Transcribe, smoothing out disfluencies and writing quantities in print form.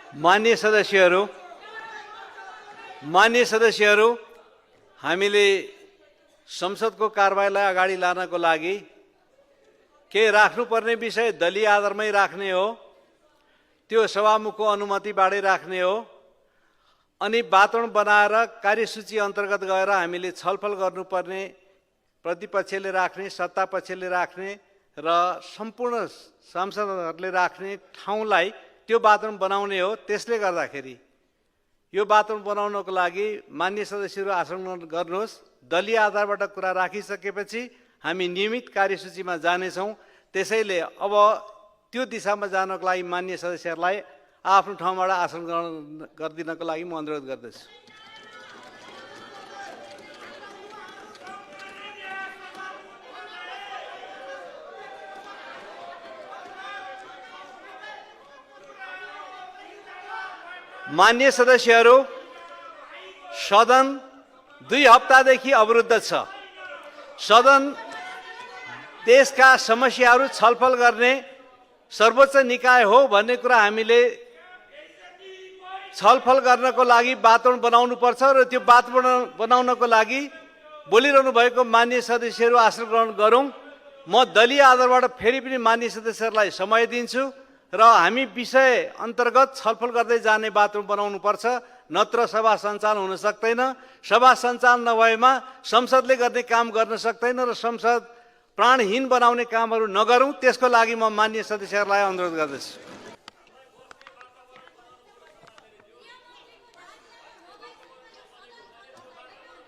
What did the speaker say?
मान्य सदस्यहरू, हामीले संसदको कारबाहीलाई अगाडि लानको लागि के राख्नुपर्ने विषय दलीय आधारमै राख्ने हो, त्यो सभामुखको अनुमतिबाटै राख्ने हो, अनि वातावरण बनाएर कार्यसूची अन्तर्गत गएर हामीले छलफल गर्नुपर्ने प्रतिपक्षले राख्ने, सत्तापक्षले राख्ने र सम्पूर्ण सांसदहरूले राख्ने ठाउँलाई त्यो वातावरण बनाउने हो। त्यसले गर्दाखेरि यो वातावरण बनाउनको लागि मान्य सदस्यहरू आसन गर्नुहोस्। दलीय आधारबाट कुरा राखिसकेपछि हामी नियमित कार्यसूचीमा जानेछौँ। त्यसैले अब त्यो दिशामा जानको लागि मान्य सदस्यहरूलाई आफ्नो ठाउँबाट आसन ग्रहण गरिदिनको लागि म अनुरोध गर्दछु। मान्य सदस्यहरू, सदन 2 हप्तादेखि अवरुद्ध छ। सदन देशका समस्याहरू छलफल गर्ने सर्वोच्च निकाय हो भन्ने कुरा हामीले छलफल गर्नको लागि वातावरण बनाउनुपर्छ र त्यो वातावरण बनाउनको लागि बोलिरहनु भएको मान्य सदस्यहरू आसन ग्रहण गरौँ। म दलीय आधारबाट फेरि पनि मान्य सदस्यहरूलाई समय दिन्छु र हामी विषय अन्तर्गत छलफल गर्दै जाने वातावरण बनाउनुपर्छ, नत्र सभा सञ्चालन हुन सक्दैन। सभा सञ्चालन नभएमा संसदले गर्ने काम गर्न सक्दैन र संसद प्राणहीन बनाउने कामहरू नगरौँ। त्यसको लागि म मान्य सदस्यहरूलाई अनुरोध गर्दछु।